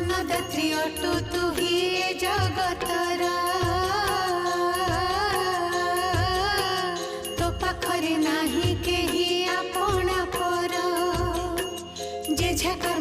अन्नदात्री अटु तू ही जगतर तो पाखरे नाही केही आपण पर जे झका